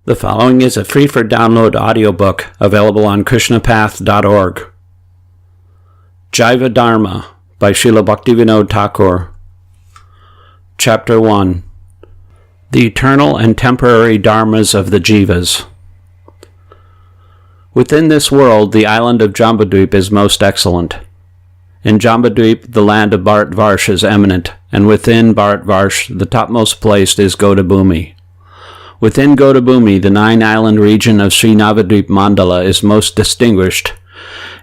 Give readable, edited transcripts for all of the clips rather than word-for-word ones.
The following is a free-for-download audiobook available on krishnapath.org. Jaiva Dharma by Srila Bhaktivinoda Thakur. Chapter 1. The Eternal and Temporary Dharmas of the Jivas. Within this world, the island of Jambudvip is most excellent. In Jambudvip, the land of Bharatvarsh is eminent, and within Bharatvarsh, the topmost place is Godabhumi. Within Godabhumi, the 9-island region of Sri Navadvip Mandala is most distinguished,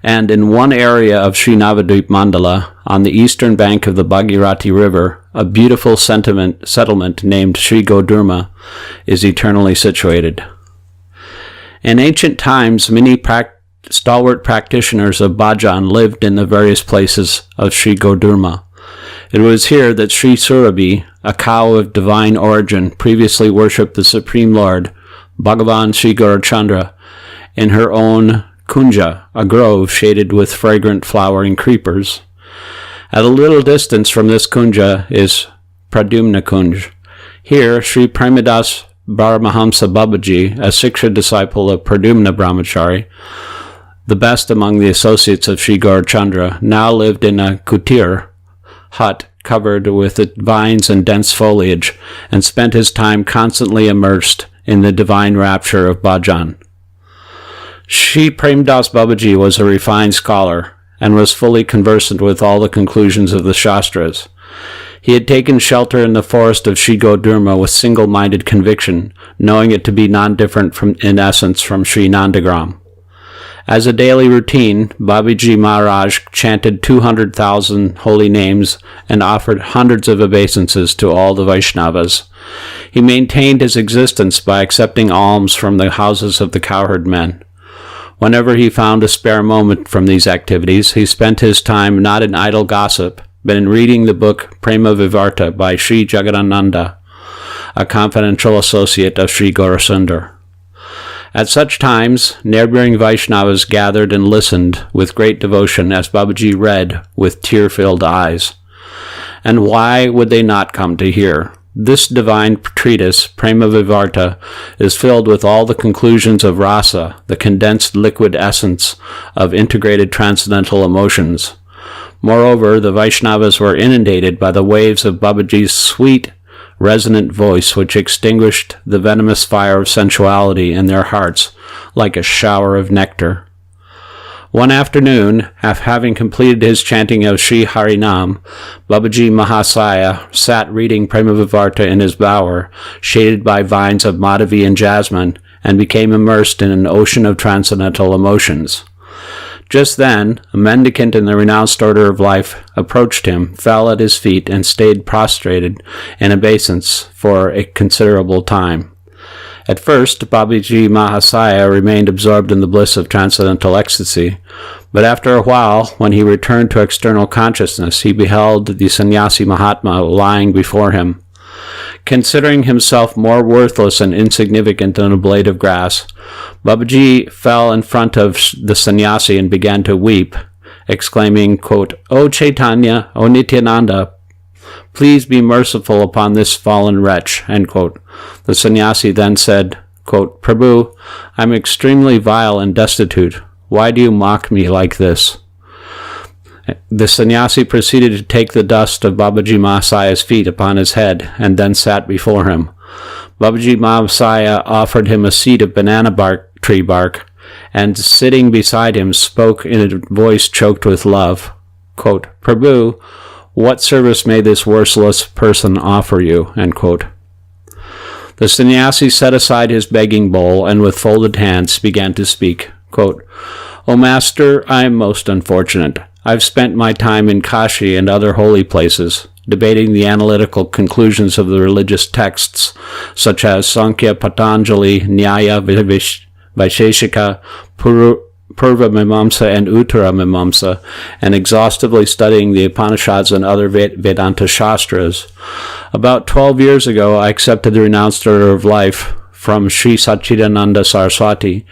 and in one area of Sri Navadvip Mandala, on the eastern bank of the Bhagirathi River, a beautiful settlement named Sri Godurma is eternally situated. In ancient times, many stalwart practitioners of bhajan lived in the various places of Sri Godurma. It was here that Sri Surabhi, a cow of divine origin, previously worshipped the Supreme Lord, Bhagavan Sri Gaurachandra, in her own kunja, a grove shaded with fragrant flowering creepers. At a little distance from this kunja is Pradyumna Kunj. Here, Sri Premadas Paramahamsa Babaji, a Siksha disciple of Pradyumna Brahmachari, the best among the associates of Sri Gaurachandra, now lived in a kutir, hut covered with vines and dense foliage, and spent his time constantly immersed in the divine rapture of bhajan. Sri Premdas Babaji was a refined scholar, and was fully conversant with all the conclusions of the Shastras. He had taken shelter in the forest of Sri Godurma with single-minded conviction, knowing it to be non-different in essence from Sri Nandagram. As a daily routine, Babaji Maharaj chanted 200,000 holy names and offered hundreds of obeisances to all the Vaishnavas. He maintained his existence by accepting alms from the houses of the cowherd men. Whenever he found a spare moment from these activities, he spent his time not in idle gossip, but in reading the book Prema Vivarta by Sri Jagadananda, a confidential associate of Sri Gaurasundar. At such times, neighboring Vaishnavas gathered and listened with great devotion as Babaji read with tear-filled eyes. And why would they not come to hear? This divine treatise, Prema Vivarta, is filled with all the conclusions of rasa, the condensed liquid essence of integrated transcendental emotions. Moreover, the Vaishnavas were inundated by the waves of Babaji's sweet, resonant voice, which extinguished the venomous fire of sensuality in their hearts like a shower of nectar. One afternoon, having completed his chanting of Sri Harinam, Babaji Mahasaya sat reading Prema Vivarta in his bower, shaded by vines of Madhavi and jasmine, and became immersed in an ocean of transcendental emotions. Just then, a mendicant in the renounced order of life approached him, fell at his feet, and stayed prostrated in obeisance for a considerable time. At first, Babaji Mahasaya remained absorbed in the bliss of transcendental ecstasy, but after a while, when he returned to external consciousness, he beheld the sannyasi Mahatma lying before him. Considering himself more worthless and insignificant than a blade of grass, Babaji fell in front of the sannyasi and began to weep, exclaiming, quote, "O Chaitanya, O Nityananda, please be merciful upon this fallen wretch," end quote. The sannyasi then said, quote, "Prabhu, I am extremely vile and destitute. Why do you mock me like this?" The sannyasi proceeded to take the dust of Babaji Mahasaya's feet upon his head, and then sat before him. Babaji Mahasaya offered him a seat of tree bark, and sitting beside him spoke in a voice choked with love, quote, "Prabhu, what service may this worthless person offer you?" End quote. The sannyasi set aside his begging bowl, and with folded hands began to speak, quote, "O Master, I am most unfortunate. I've spent my time in Kashi and other holy places, debating the analytical conclusions of the religious texts, such as Sankhya, Patanjali, Nyaya, Vaisheshika, Purva Mimamsa, and Uttara Mimamsa, and exhaustively studying the Upanishads and other Vedanta Shastras. About 12 years ago, I accepted the renounced order of life from Sri Satchidananda Saraswati.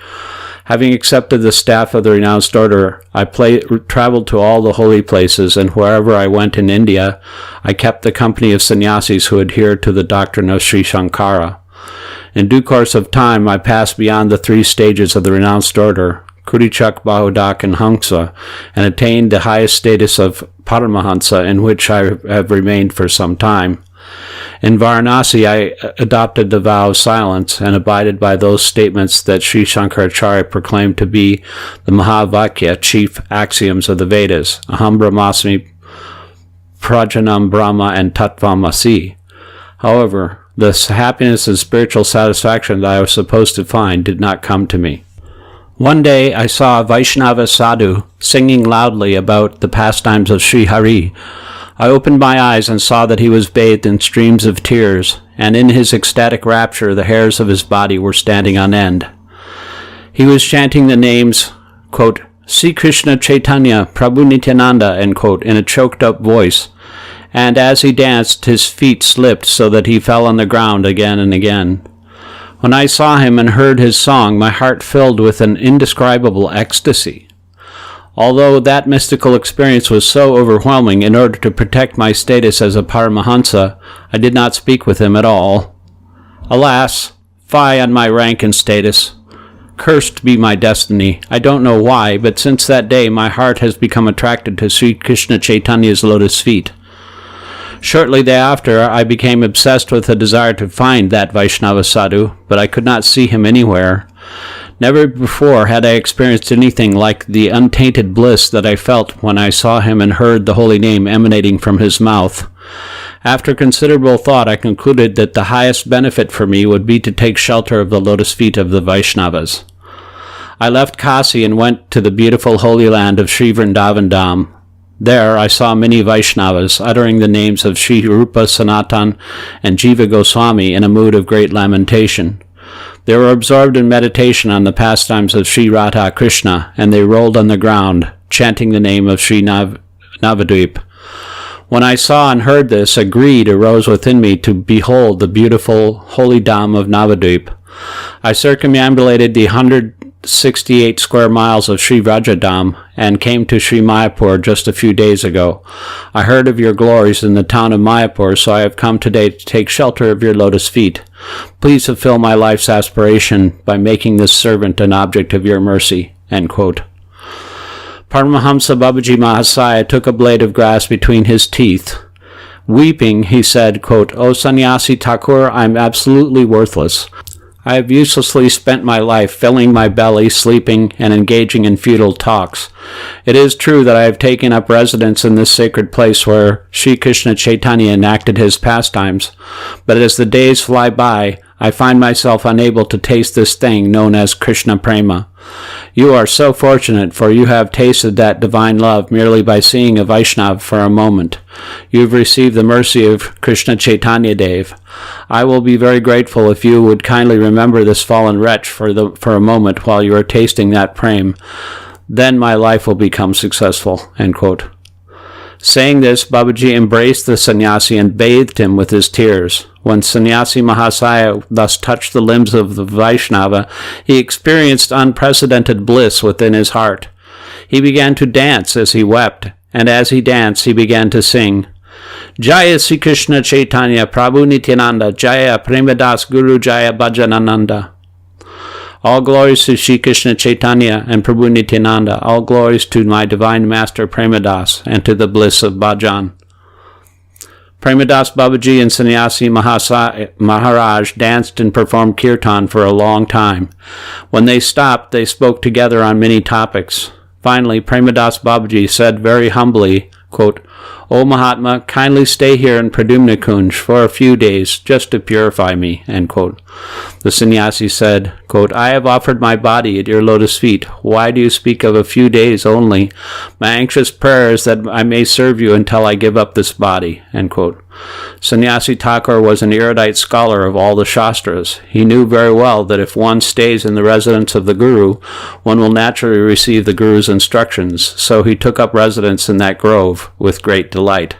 Having accepted the staff of the renounced order, I traveled to all the holy places, and wherever I went in India, I kept the company of sannyasis who adhered to the doctrine of Sri Shankara. In due course of time, I passed beyond the 3 stages of the renounced order, Kurichak, Bahudak, and Hamsa, and attained the highest status of Paramahansa, in which I have remained for some time. In Varanasi, I adopted the vow of silence and abided by those statements that Sri Shankaracharya proclaimed to be the Mahavakya, chief axioms of the Vedas, Aham Brahmasmi, Prajanam Brahma, and Tattvamasi. However, the happiness and spiritual satisfaction that I was supposed to find did not come to me. One day I saw a Vaishnava sadhu singing loudly about the pastimes of Sri Hari. I opened my eyes and saw that he was bathed in streams of tears, and in his ecstatic rapture the hairs of his body were standing on end. He was chanting the names, quote, Sri Krishna Chaitanya, Prabhu Nityananda, end quote, in a choked-up voice, and as he danced his feet slipped so that he fell on the ground again and again. When I saw him and heard his song, my heart filled with an indescribable ecstasy. Although that mystical experience was so overwhelming, in order to protect my status as a Paramahansa, I did not speak with him at all. Alas, fie on my rank and status. Cursed be my destiny. I don't know why, but since that day my heart has become attracted to Sri Krishna Chaitanya's lotus feet. Shortly thereafter, I became obsessed with a desire to find that Vaishnava sadhu, but I could not see him anywhere. Never before had I experienced anything like the untainted bliss that I felt when I saw him and heard the holy name emanating from his mouth. After considerable thought, I concluded that the highest benefit for me would be to take shelter of the lotus feet of the Vaishnavas. I left Kasi and went to the beautiful holy land of Sri Vrindavan Dham. There I saw many Vaishnavas uttering the names of Sri Rupa Sanatan and Jiva Goswami in a mood of great lamentation. They were absorbed in meditation on the pastimes of Sri Radha Krishna, and they rolled on the ground, chanting the name of Sri Navadvip. When I saw and heard this, a greed arose within me to behold the beautiful holy Dham of Navadvip. I circumambulated the 168 square miles of Sri Vrajadham and came to Sri Mayapur just a few days ago. I heard of your glories in the town of Mayapur, so I have come today to take shelter of your lotus feet. Please fulfill my life's aspiration by making this servant an object of your mercy." End quote. Paramahamsa Babaji Mahasaya took a blade of grass between his teeth. Weeping, he said, quote, "O Sannyasi Thakur, I am absolutely worthless. I have uselessly spent my life filling my belly, sleeping, and engaging in futile talks. It is true that I have taken up residence in this sacred place where Sri Krishna Chaitanya enacted his pastimes, but as the days fly by, I find myself unable to taste this thing known as Krishna Prema. You are so fortunate, for you have tasted that divine love merely by seeing a Vaishnava for a moment. You have received the mercy of Krishna Chaitanya Dev. I will be very grateful if you would kindly remember this fallen wretch for a moment while you are tasting that prem. Then my life will become successful." End quote. Saying this, Babaji embraced the sannyasi and bathed him with his tears. When Sannyasi Mahasaya thus touched the limbs of the Vaishnava, he experienced unprecedented bliss within his heart. He began to dance as he wept, and as he danced he began to sing, "Jaya Sri Krishna Chaitanya Prabhu Nityananda, Jaya Premadas Guru Jaya Bhajanananda." All glories to Sri Krishna Chaitanya and Prabhu Nityananda. All glories to my divine master Premadas and to the bliss of Bhajan. Premadas Babaji and Sannyasi Maharaj danced and performed kirtan for a long time. When they stopped, they spoke together on many topics. Finally, Premadas Babaji said very humbly, quote, "O Mahatma, kindly stay here in Pradumna Kunj for a few days, just to purify me." End quote. The sannyasi said, quote, "I have offered my body at your lotus feet. Why do you speak of a few days only? My anxious prayer is that I may serve you until I give up this body." End quote. Sannyasi Thakur was an erudite scholar of all the Shastras. He knew very well that if one stays in the residence of the Guru, one will naturally receive the Guru's instructions, so he took up residence in that grove with great delight.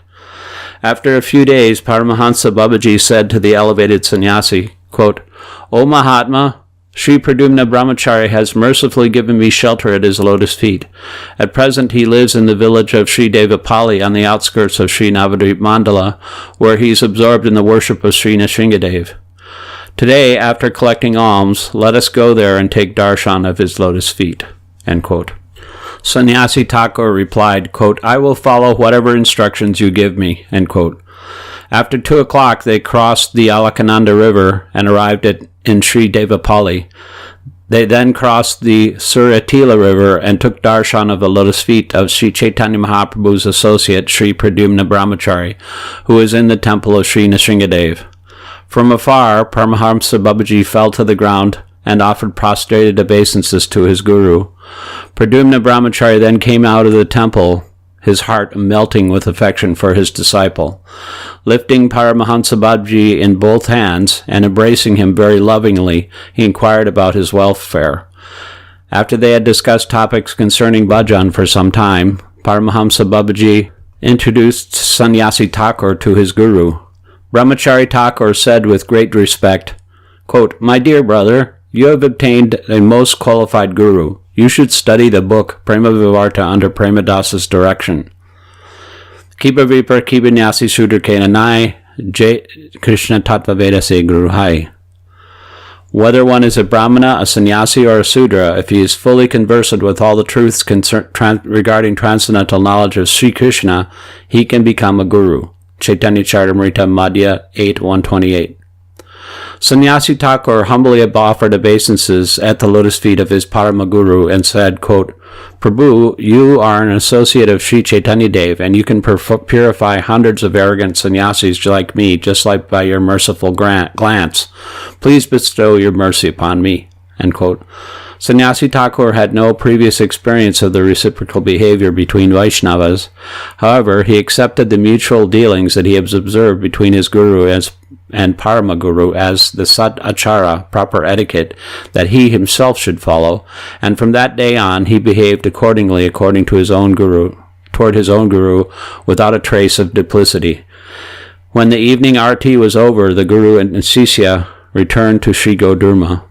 After a few days, Paramahansa Babaji said to the elevated sannyasi, quote, "O Mahatma, Sri Pradumna Brahmachari has mercifully given me shelter at his lotus feet. At present he lives in the village of Sri Devapali on the outskirts of Sri Navadvip Mandala, where he is absorbed in the worship of Sri Nrsingadev. Today, after collecting alms, let us go there and take darshan of his lotus feet." End quote. Sannyasi Thakur replied, quote, "I will follow whatever instructions you give me." End quote. After 2 o'clock, they crossed the Alakananda River and arrived in Sri Devapalli. They then crossed the Suratila River and took darshan of the lotus feet of Sri Chaitanya Mahaprabhu's associate, Sri Pradyumna Brahmachari, who was in the temple of Sri Nrsingadev. From afar, Paramahamsa Babaji fell to the ground and offered prostrated obeisances to his guru. Pradyumna Brahmachari then came out of the temple, his heart melting with affection for his disciple. Lifting Paramahamsa Babaji in both hands and embracing him very lovingly, he inquired about his welfare. After they had discussed topics concerning bhajan for some time, Paramahamsa Babaji introduced Sannyasi Thakur to his guru. Brahmachari Thakur said with great respect, quote, "My dear brother, you have obtained a most qualified guru. You should study the book Prema Vivarta under Premadasa's direction. Kiba Vipar Kiba Nyasi Sudra Kenanai Jai Krishna Tattva Veda Se Guru Hai." Whether one is a Brahmana, a sannyasi, or a Sudra, if he is fully conversant with all the truths regarding transcendental knowledge of Sri Krishna, he can become a guru. Chaitanya Charitamrita Madhya 8:128. Sannyasi Thakur humbly offered obeisances at the lotus feet of his Paramaguru and said, quote, "Prabhu, you are an associate of Sri Chaitanya Dev, and you can purify hundreds of arrogant sannyasis like me, just like by your merciful glance. Please bestow your mercy upon me." End quote. Sannyasi Thakur had no previous experience of the reciprocal behavior between Vaishnavas. However, he accepted the mutual dealings that he has observed between his guru and Paramaguru as the Sat Achara, proper etiquette, that he himself should follow, and from that day on he behaved accordingly toward his own guru, without a trace of duplicity. When the evening arti was over, the guru and Sisya returned to Sri Godurma.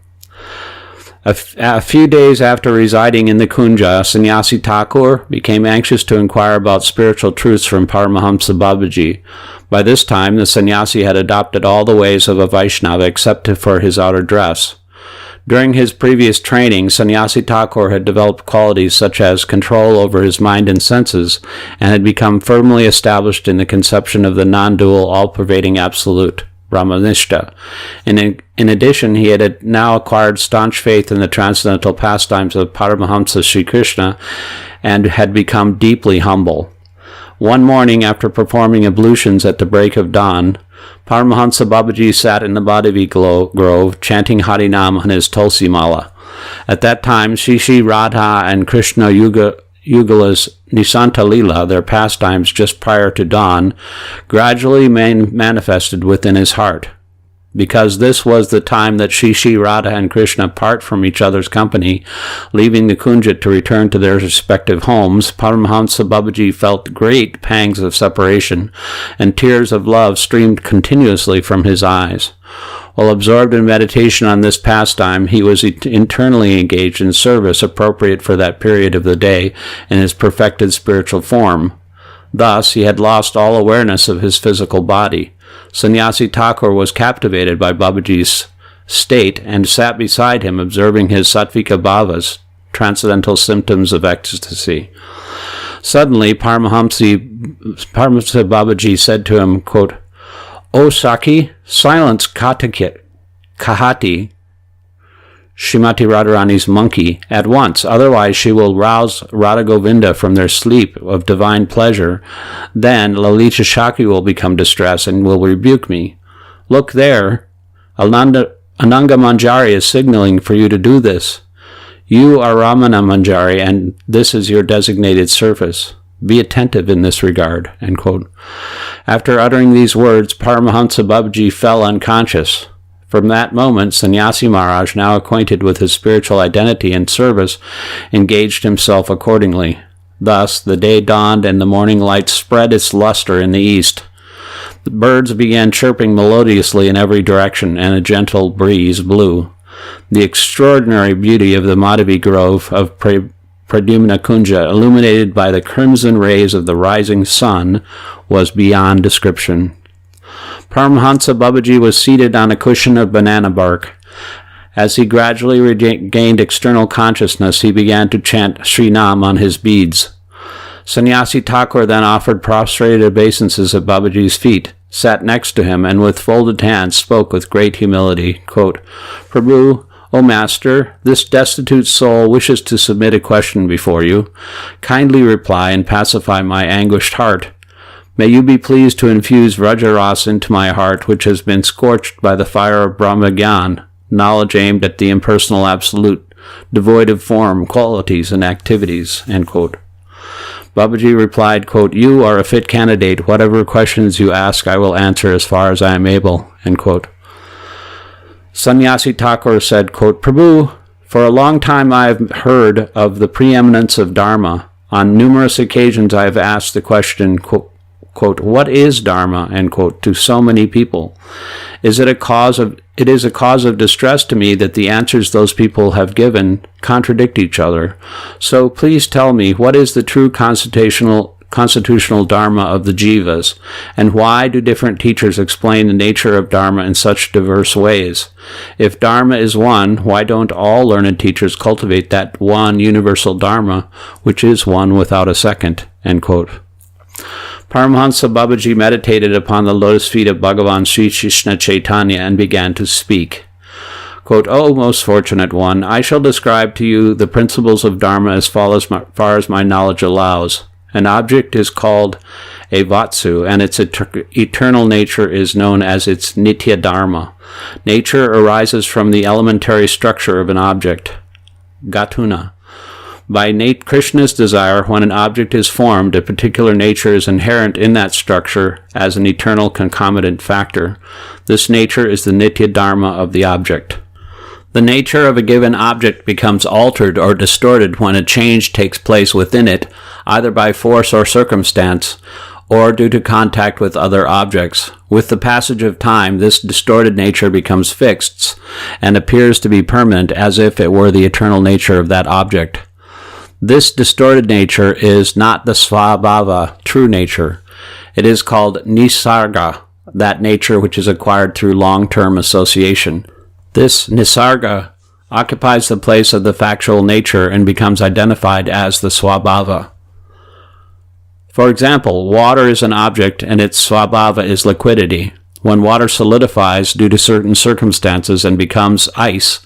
A few days after residing in the Kunja, Sannyasi Thakur became anxious to inquire about spiritual truths from Paramahamsa Babaji. By this time, the sannyasi had adopted all the ways of a Vaishnava except for his outer dress. During his previous training, Sannyasi Thakur had developed qualities such as control over his mind and senses, and had become firmly established in the conception of the non-dual, all-pervading absolute, Brahmanishta. In addition, he had now acquired staunch faith in the transcendental pastimes of Paramahamsa Sri Krishna and had become deeply humble. One morning, after performing ablutions at the break of dawn, Paramahamsa Babaji sat in the Badavi grove, chanting Harinam on his Tulsi Mala. At that time, Shri Radha and Krishna Yugala's Nisanta Lila, their pastimes just prior to dawn, gradually manifested within his heart. Because this was the time that Shri Radha and Krishna part from each other's company, leaving the Kunja to return to their respective homes, Paramahamsa Babaji felt great pangs of separation, and tears of love streamed continuously from his eyes. While absorbed in meditation on this pastime, he was internally engaged in service appropriate for that period of the day in his perfected spiritual form. Thus, he had lost all awareness of his physical body. Sannyasi Thakur was captivated by Babaji's state and sat beside him, observing his sattvika bhavas, transcendental symptoms of ecstasy. Suddenly, Paramahamsa Babaji said to him, quote, "O Saki, silence Kahati, Shrimati Radharani's monkey, at once, otherwise she will rouse Radha Govinda from their sleep of divine pleasure. Then Lalita Shaki will become distressed and will rebuke me. Look there, Ananga Manjari is signaling for you to do this. You are Ramana Manjari, and this is your designated service. Be attentive in this regard." End quote. After uttering these words, Paramahamsa Babaji fell unconscious. From that moment, Sannyasi Maharaj, now acquainted with his spiritual identity and service, engaged himself accordingly. Thus, the day dawned and the morning light spread its luster in the east. The birds began chirping melodiously in every direction, and a gentle breeze blew. The extraordinary beauty of the Madhavi Grove of Pradyumna Kunja, illuminated by the crimson rays of the rising sun, was beyond description. Paramhansa Babaji was seated on a cushion of banana bark. As he gradually regained external consciousness, he began to chant Sri Nam on his beads. Sannyasi Thakur then offered prostrated obeisances at Babaji's feet, sat next to him, and with folded hands spoke with great humility, quote, "Prabhu, O Master, this destitute soul wishes to submit a question before you. Kindly reply and pacify my anguished heart. May you be pleased to infuse Vrajaras into my heart, which has been scorched by the fire of Brahmagyan, knowledge aimed at the impersonal absolute, devoid of form, qualities, and activities." End quote. Babaji replied, quote, "You are a fit candidate. Whatever questions you ask, I will answer as far as I am able." End quote. Sannyasi Thakur said, quote, "Prabhu, for a long time I have heard of the preeminence of Dharma. On numerous occasions I have asked the question, quote, what is Dharma, end quote, to so many people. It is a cause of distress to me that the answers those people have given contradict each other. So please tell me, what is the true constitutional Dharma of the Jivas, and why do different teachers explain the nature of Dharma in such diverse ways? If Dharma is one, why don't all learned teachers cultivate that one universal Dharma, which is one without a second?" End quote. Paramhansa Babaji meditated upon the lotus feet of Bhagavan Sri Krishna Chaitanya and began to speak. Quote, "O most fortunate one, I shall describe to you the principles of Dharma as far as my knowledge allows. An object is called a vatsu, and its eternal nature is known as its nitya dharma. Nature arises from the elementary structure of an object, gatuna. By Krishna's desire, when an object is formed, a particular nature is inherent in that structure as an eternal concomitant factor. This nature is the nitya dharma of the object. The nature of a given object becomes altered or distorted when a change takes place within it, either by force or circumstance, or due to contact with other objects. With the passage of time, this distorted nature becomes fixed and appears to be permanent, as if it were the eternal nature of that object. This distorted nature is not the svabhava, true nature. It is called nisarga, that nature which is acquired through long-term association. This nisarga occupies the place of the factual nature and becomes identified as the svabhava. For example, water is an object and its svabhava is liquidity. When water solidifies due to certain circumstances and becomes ice,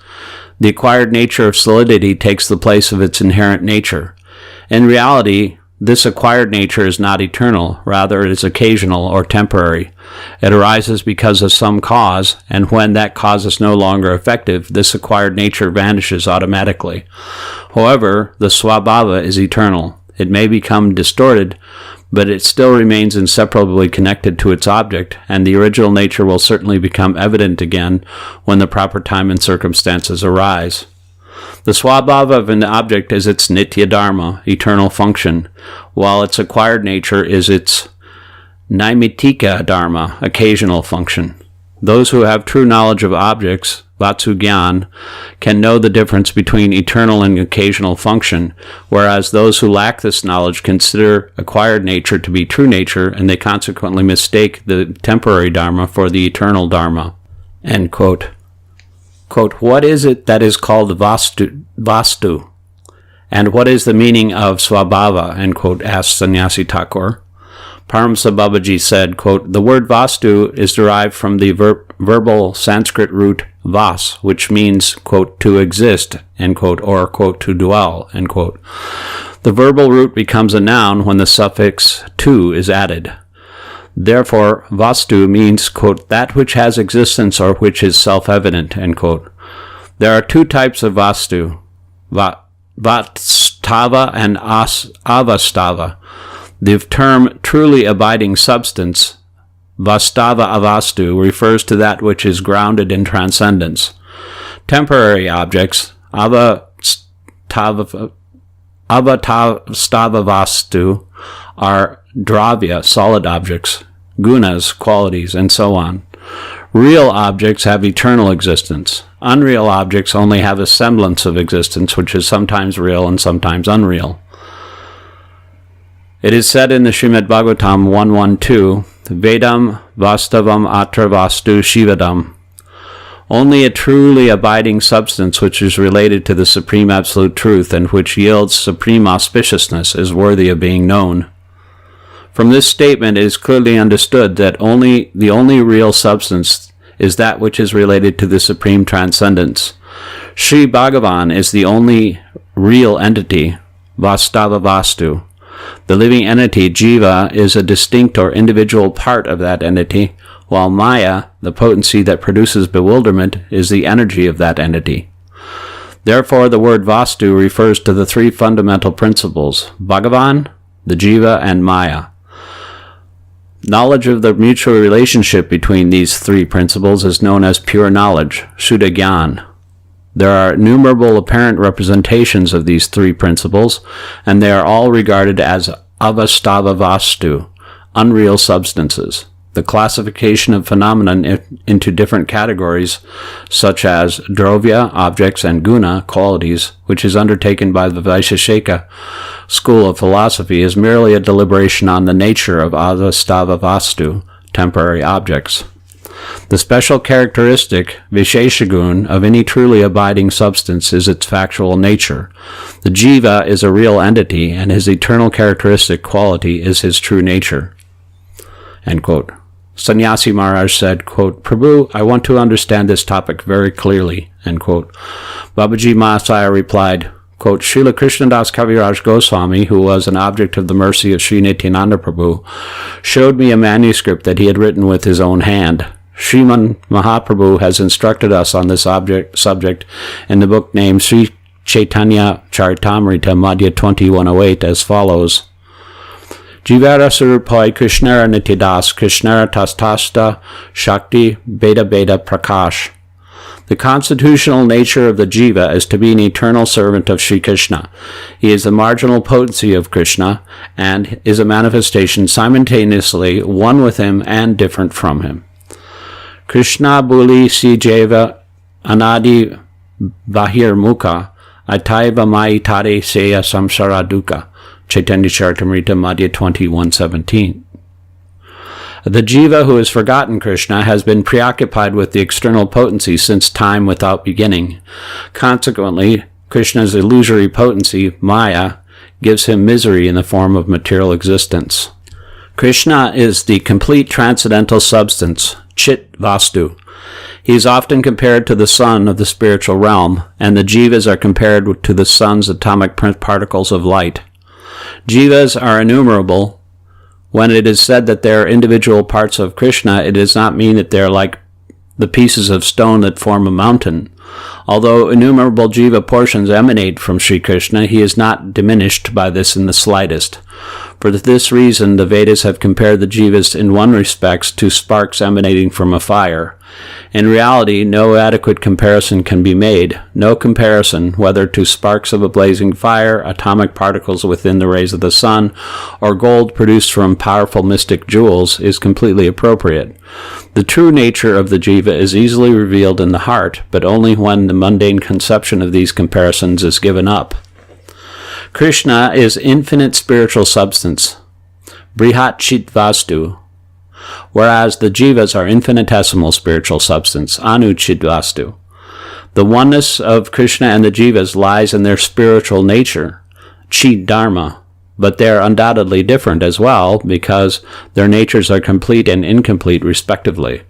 the acquired nature of solidity takes the place of its inherent nature. In reality, this acquired nature is not eternal, rather it is occasional or temporary. It arises because of some cause, and when that cause is no longer effective, this acquired nature vanishes automatically. However, the svabhava is eternal. It may become distorted, but it still remains inseparably connected to its object, and the original nature will certainly become evident again when the proper time and circumstances arise. The svabhava of an object is its nitya dharma, eternal function, while its acquired nature is its naimittika dharma, occasional function. Those who have true knowledge of objects, Vatsugyan, can know the difference between eternal and occasional function, whereas those who lack this knowledge consider acquired nature to be true nature, and they consequently mistake the temporary dharma for the eternal dharma." End quote. Quote, "What is it that is called vastu? And what is the meaning of svabhava?" End quote, asked Sannyasi Thakur. Paramhansa Babaji said, quote, "The word vastu is derived from the verbal Sanskrit root vas, which means, quote, to exist, end quote, or, quote, to dwell, end quote. The verbal root becomes a noun when the suffix tu is added. Therefore, vastu means, quote, that which has existence or which is self-evident, end quote. There are two types of vastu, vatstava and avastava. The term truly abiding substance, vastava avastu, refers to that which is grounded in transcendence. Temporary objects, avatavastavastu, are dravya, solid objects, gunas, qualities, and so on. Real objects have eternal existence. Unreal objects only have a semblance of existence, which is sometimes real and sometimes unreal. It is said in the Srimad Bhagavatam 1.1.2, Vedam Vastavam Atra Vastu Shivadam. Only a truly abiding substance which is related to the Supreme Absolute Truth and which yields supreme auspiciousness is worthy of being known. From this statement it is clearly understood that the only real substance is that which is related to the Supreme Transcendence. Sri Bhagavan is the only real entity, Vastava Vastu. The living entity, Jiva, is a distinct or individual part of that entity, while Maya, the potency that produces bewilderment, is the energy of that entity. Therefore, the word Vastu refers to the three fundamental principles, Bhagavan, the Jiva, and Maya. Knowledge of the mutual relationship between these three principles is known as pure knowledge, Shuddha Gyan. There are innumerable apparent representations of these three principles, and they are all regarded as avastava vastu, unreal substances. The classification of phenomena into different categories, such as drovya, objects, and guna, qualities, which is undertaken by the Vaisheshika school of philosophy, is merely a deliberation on the nature of avastava vastu, temporary objects. The special characteristic, Visheshagun, of any truly abiding substance is its factual nature. The Jiva is a real entity, and his eternal characteristic quality is his true nature. End quote. Sannyasi Maharaj said, quote, Prabhu, I want to understand this topic very clearly. End quote. Babaji Mahasaya replied, quote, Srila Krishnadas Kaviraj Goswami, who was an object of the mercy of Sri Nityananda Prabhu, showed me a manuscript that he had written with his own hand. Sriman Mahaprabhu has instructed us on this subject in the book named Sri Chaitanya Charitamrita Madhya 2108 as follows. Jivara Surupai Krishnara Nityadas Krishnara Tastasta Shakti Beda Beda Prakash. The constitutional nature of the Jiva is to be an eternal servant of Sri Krishna. He is the marginal potency of Krishna and is a manifestation simultaneously one with him and different from him. Krishna Buli Si Jaiva Anadi Bahir Mukha Ataiva Mai Tare Seya Samsara Dukkha. Chaitanya Charitamrita Madhya 2117. The Jiva who has forgotten Krishna has been preoccupied with the external potency since time without beginning. Consequently, Krishna's illusory potency, Maya, gives him misery in the form of material existence. Krishna is the complete transcendental substance, Chit Vastu. He is often compared to the sun of the spiritual realm, and the Jivas are compared to the sun's atomic particles of light. Jivas are innumerable. When it is said that they are individual parts of Krishna, it does not mean that they are like the pieces of stone that form a mountain. Although innumerable Jiva portions emanate from Sri Krishna, he is not diminished by this in the slightest. For this reason, the Vedas have compared the Jivas in one respect to sparks emanating from a fire. In reality, no adequate comparison can be made. No comparison, whether to sparks of a blazing fire, atomic particles within the rays of the sun, or gold produced from powerful mystic jewels, is completely appropriate. The true nature of the Jiva is easily revealed in the heart, but only when the mundane conception of these comparisons is given up. Krishna is infinite spiritual substance, Brihat Chit Vastu, whereas the Jivas are infinitesimal spiritual substance, Anu Chit Vastu. The oneness of Krishna and the Jivas lies in their spiritual nature, Chit Dharma, but they are undoubtedly different as well because their natures are complete and incomplete respectively.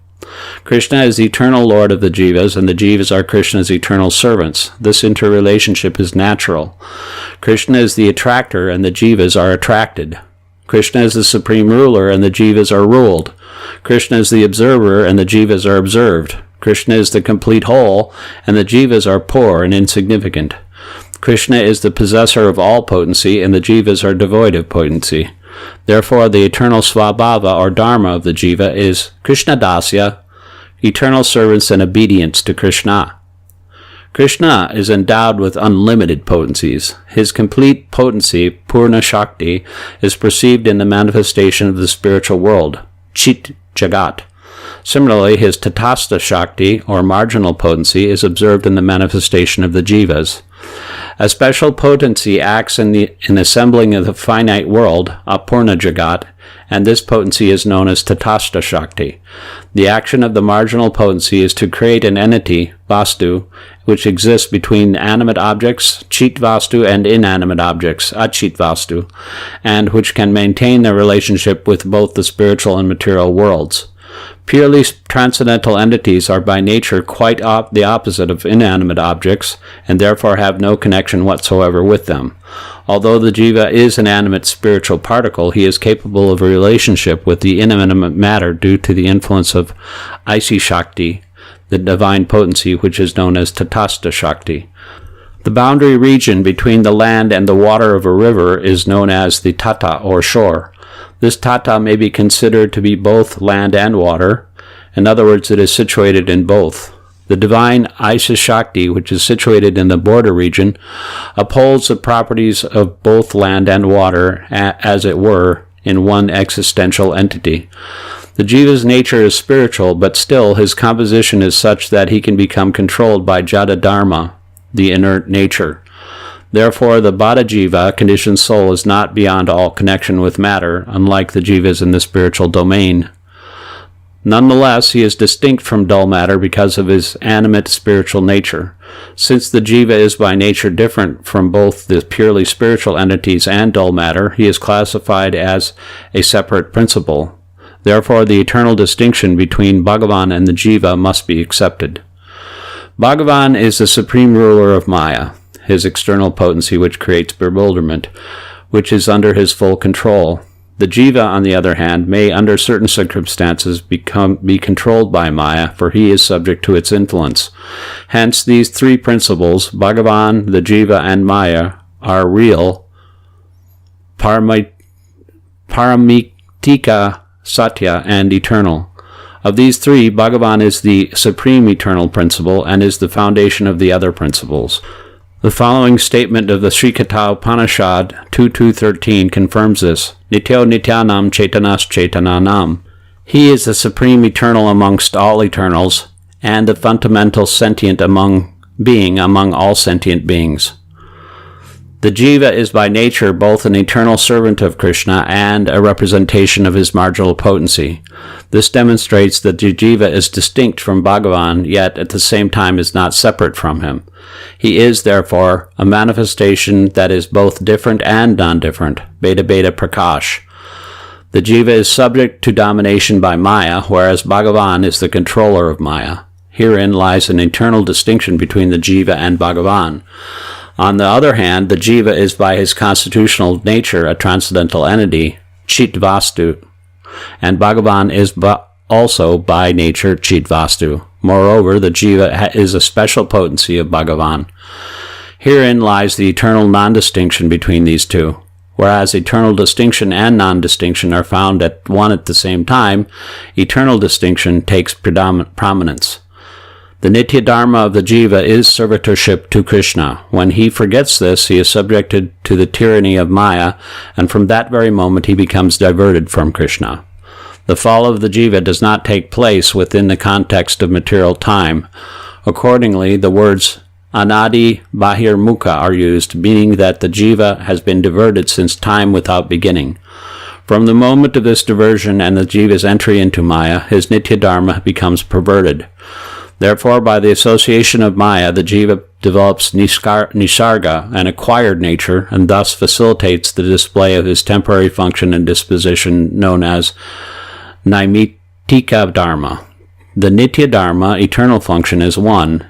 Krishna is the eternal Lord of the Jivas, and the Jivas are Krishna's eternal servants. This interrelationship is natural. Krishna is the attractor, and the Jivas are attracted. Krishna is the supreme ruler, and the Jivas are ruled. Krishna is the observer, and the Jivas are observed. Krishna is the complete whole, and the Jivas are poor and insignificant. Krishna is the possessor of all potency, and the Jivas are devoid of potency. Therefore, the eternal Svabhava or Dharma of the Jiva is Krishna Dasya, eternal servants and obedience to Krishna. Krishna is endowed with unlimited potencies. His complete potency, Purna Shakti, is perceived in the manifestation of the spiritual world, Chit Jagat. Similarly, his Tatastha Shakti, or marginal potency, is observed in the manifestation of the Jivas. A special potency acts in assembling of the finite world, Apurna Jagat, and this potency is known as Tatastha Shakti. The action of the marginal potency is to create an entity, Vastu, which exists between animate objects, Chit Vastu, and inanimate objects, Achit Vastu, and which can maintain their relationship with both the spiritual and material worlds. Purely transcendental entities are by nature quite the opposite of inanimate objects, and therefore have no connection whatsoever with them. Although the jiva is an animate spiritual particle, he is capable of a relationship with the inanimate matter due to the influence of Isi Shakti, the divine potency which is known as Tatastha Shakti. The boundary region between the land and the water of a river is known as the tata or shore. This tata may be considered to be both land and water. In other words, it is situated in both. The divine Isa Shakti, which is situated in the border region, upholds the properties of both land and water, as it were, in one existential entity. The jiva's nature is spiritual, but still his composition is such that he can become controlled by Jada Dharma, the inert nature. Therefore, the Bada Jiva, conditioned soul, is not beyond all connection with matter, unlike the jivas in the spiritual domain. Nonetheless, he is distinct from dull matter because of his animate spiritual nature. Since the jiva is by nature different from both the purely spiritual entities and dull matter, he is classified as a separate principle. Therefore, the eternal distinction between Bhagavan and the jiva must be accepted. Bhagavan is the supreme ruler of Maya, his external potency which creates bewilderment, which is under his full control. The jiva, on the other hand, may under certain circumstances be controlled by Maya, for he is subject to its influence. Hence, these three principles, Bhagavan, the jiva, and Maya, are real, paramitika, satya, and eternal. Of these three, Bhagavan is the supreme eternal principle and is the foundation of the other principles. The following statement of the Srikata Upanishad 2.2.13 confirms this. Nityo nityanam chaitanas chaitananam. He is the supreme eternal amongst all eternals, and the fundamental sentient being among all sentient beings. The jiva is by nature both an eternal servant of Krishna and a representation of his marginal potency. This demonstrates that the jiva is distinct from Bhagavan, yet at the same time is not separate from him. He is, therefore, a manifestation that is both different and non-different, Beta Prakash. The jiva is subject to domination by Maya, whereas Bhagavan is the controller of Maya. Herein lies an eternal distinction between the jiva and Bhagavan. On the other hand, the jiva is by his constitutional nature a transcendental entity, Chit Vastu, and Bhagavan is also by nature Chit Vastu. Moreover, the jiva is a special potency of Bhagavan. Herein lies the eternal non-distinction between these two. Whereas eternal distinction and non-distinction are found at the same time, eternal distinction takes prominence. The Nitya Dharma of the jiva is servitorship to Krishna. When he forgets this, he is subjected to the tyranny of Maya, and from that very moment he becomes diverted from Krishna. The fall of the jiva does not take place within the context of material time. Accordingly, the words Anadi Bahir Mukha are used, meaning that the jiva has been diverted since time without beginning. From the moment of this diversion and the jiva's entry into Maya, his Nitya Dharma becomes perverted. Therefore, by the association of Maya, the jiva develops nisarga, an acquired nature, and thus facilitates the display of his temporary function and disposition known as Naimitika Dharma. The Nitya Dharma, eternal function, is one,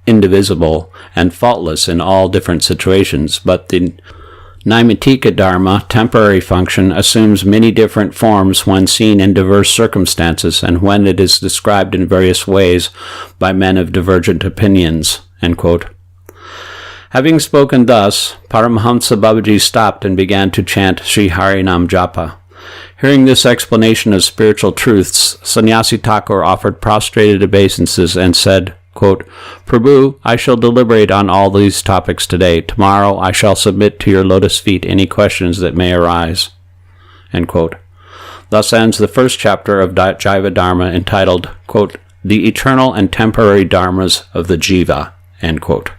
indivisible, and faultless in all different situations, but the Naimitika Dharma, temporary function, assumes many different forms when seen in diverse circumstances and when it is described in various ways by men of divergent opinions." End quote. Having spoken thus, Paramahamsa Babaji stopped and began to chant Sri Harinam Japa. Hearing this explanation of spiritual truths, Sannyasi Thakur offered prostrated obeisances and said, quote, "Prabhu, I shall deliberate on all these topics today. Tomorrow I shall submit to your lotus feet any questions that may arise." End quote. Thus ends the first chapter of Jaiva Dharma entitled, quote, "The Eternal and Temporary Dharmas of the Jiva." End quote.